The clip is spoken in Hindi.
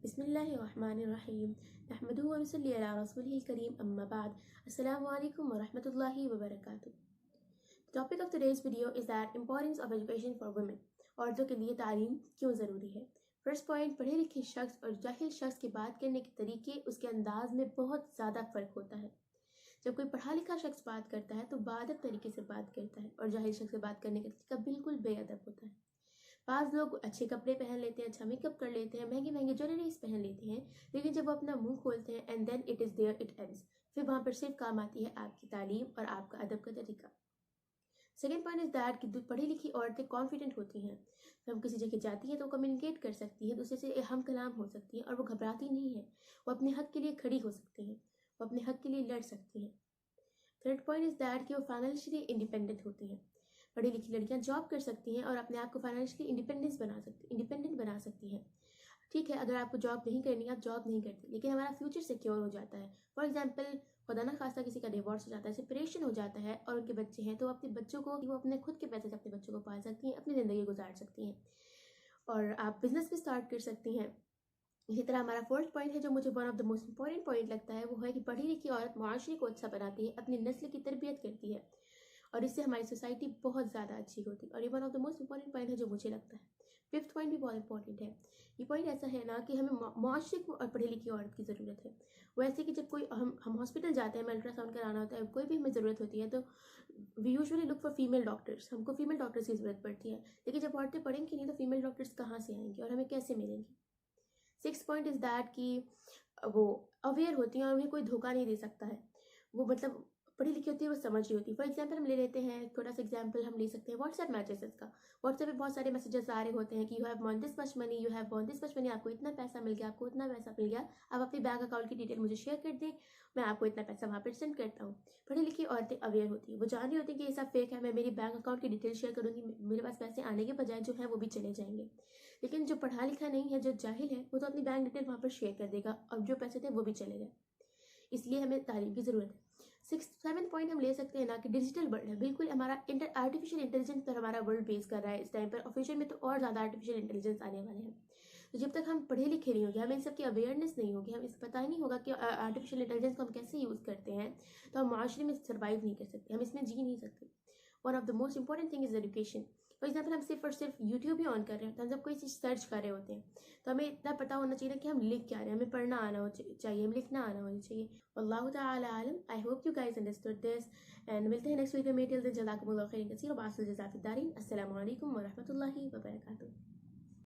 बिस्मिल्लाहिर्रहमानिर्रहीम नहमदुहु व नसल्ली अला रसूलिहिल करीम अम्मा बाद अस्सलामु अलैकुम व रहमतुल्लाहि व बरकातुहू। The topic of today's video is that importance of education for women। औरतों के लिए तालीम क्यों ज़रूरी है। फर्स्ट पॉइंट, पढ़े लिखे शख्स और जाहिल शख्स की बात करने के तरीके, उसके अंदाज में बहुत ज़्यादा फ़र्क होता है। जब कोई पढ़ा लिखा शख्स बात करता है तो बाअदब तरीके से बात करता है और जाहिल शख्स से बात करने का तरीका बिल्कुल बेअदब होता है। बाज़ लोग अच्छे कपड़े पहन लेते हैं, अच्छा मेकअप कर लेते हैं, महंगी महंगी ज्वेलरीज पहन लेते हैं, लेकिन जब वो अपना मुंह खोलते हैं and then it is there it ends, फिर वहाँ पर सिर्फ काम आती है आपकी तालीम और आपका अदब का तरीका। सेकेंड पॉइंट इज़ दैट कि पढ़ी लिखी औरतें कॉन्फिडेंट होती हैं। जब हम किसी जगह जाती हैं तो कम्युनिकेट कर सकती हैं, दूसरे से हम कलाम हो सकती हैं और वो घबराती नहीं है। वो अपने हक के लिए खड़ी हो सकती हैं, वो अपने हक के लिए लड़ सकती हैं। थर्ड पॉइंट इज़ दैट कि वो फाइनेंशियली इंडिपेंडेंट होती हैं। पढ़ी लिखी लड़कियां जॉब कर सकती हैं और अपने आप को फाइनेंशियली इंडिपेंडेंट बना सकती हैं। ठीक है, अगर आपको जॉब नहीं करनी, आप जॉब नहीं करते, लेकिन हमारा फ्यूचर सिक्योर हो जाता है। फॉर एग्जाम्पल, खुदा ना खास्ता किसी का डिवोर्स हो जाता है, सेपरेशन हो जाता है और उनके बच्चे हैं, तो अपने बच्चों को वो अपने खुद के पैसे से अपने बच्चों को पाल सकती हैं, अपनी ज़िंदगी गुजार सकती हैं और आप बिजनेस भी स्टार्ट कर सकती हैं। इसी तरह हमारा फोर्थ पॉइंट है जो मुझे one of the most important point लगता है, वो है कि पढ़ी लिखी औरत माशरे को अच्छा बनाती है, अपनी नस्ल की तरबियत करती है और इससे हमारी सोसाइटी बहुत ज़्यादा अच्छी होती है। और ये one of the most important point है जो मुझे लगता है। फिफ्थ पॉइंट भी बहुत इंपॉर्टेंट है। ये पॉइंट ऐसा है ना कि हमें माशरे को और पढ़ी लिखी औरत की ज़रूरत है। वैसे कि जब कोई हम हॉस्पिटल जाते हैं, हमें अल्ट्रासाउंड कराना होता है, कोई भी हमें ज़रूरत होती है, तो we usually look for female doctors, हमको फीमेल डॉक्टर्स की ज़रूरत पड़ती है। लेकिन जब औरतें पढ़ेंगी नहीं तो फीमेल डॉक्टर्स कहाँ से आएंगे और हमें कैसे मिलेंगी। सिक्स पॉइंट इज़ दैट कि वो अवेयर होती हैं और उन्हें कोई धोखा नहीं दे सकता है। वो मतलब पढ़ी लिखी होती है, वो समझ रही होती है। फॉर एग्जाम्पल हम ले लेते हैं, थोड़ा सा एग्जाम्पल हम ले सकते हैं व्हाट्सएप मैसेजेस का। व्हाट्सएप पे बहुत सारे मैसेजेस आ रहे होते हैं कि you have von this much money, you have von this much money, आपको इतना पैसा मिल गया, आपको इतना पैसा मिल गया, आप अपनी बैंक अकाउंट की डिटेल मुझे शेयर कर दें, मैं आपको इतना पैसा वहाँ पर सेंड करता हूँ। पढ़ी लिखी औरतें अवेयर होती है, वो जान रही होती है कि ये सब फेक है, मैं मेरी बैंक अकाउंट की डिटेल शेयर करूँगी, मेरे पास पैसे आने के बजाय जो है वो भी चले जाएंगे। लेकिन जो पढ़ा लिखा नहीं है, जो जाहिल है, वो तो अपनी बैंक डिटेल वहाँ पर शेयर कर देगा और जो पैसे थे वो भी चले गए। इसलिए हमें तालीम की ज़रूरत है। सेवन्थ पॉइंट हम ले सकते हैं ना कि डिजिटल वर्ल्ड है, बिल्कुल हमारा आर्टिफिशियल इंटेलिजेंस पर हमारा वर्ल्ड बेस कर रहा है इस टाइम पर, और फ्यूचर में तो और ज़्यादा आर्टिफिशियल इंटेलिजेंस आने वाले हैं। तो जब तक हम पढ़े लिखे नहीं होंगे, हमें इन सब की अवेयरनेस नहीं होगी, हमें इस पता ही नहीं होगा कि आर्टिफिशियल इंटेलिजेंस को हम कैसे यूज़ करते हैं, तो हम माशरे में सर्वाइव नहीं कर सकते, हम इसमें जी नहीं सकते। One of the most important thing is education. For example, हम सिर्फ और सिर्फ यूट्यूब ही ऑन कर रहे हैं, तो हम जब कोई चीज़ सर्च कर रहे होते हैं तो हमें इतना पता होना चाहिए कि हम लिख क्या रहे हैं, हमें पढ़ना आना चाहिए, हमें लिखना आना होना चाहिए। वल्लाहु ताला आलम। I hope you guys understood this and मिलते हैं नेक्स्ट वीडियो में। टिल देन जज़ाकुमुल्लाहु खैरन कसीर व बासिल जज़ा फिद दारीन। अस्सलामु अलैकुम व रहमतुल्लाहि व बरकातुहू।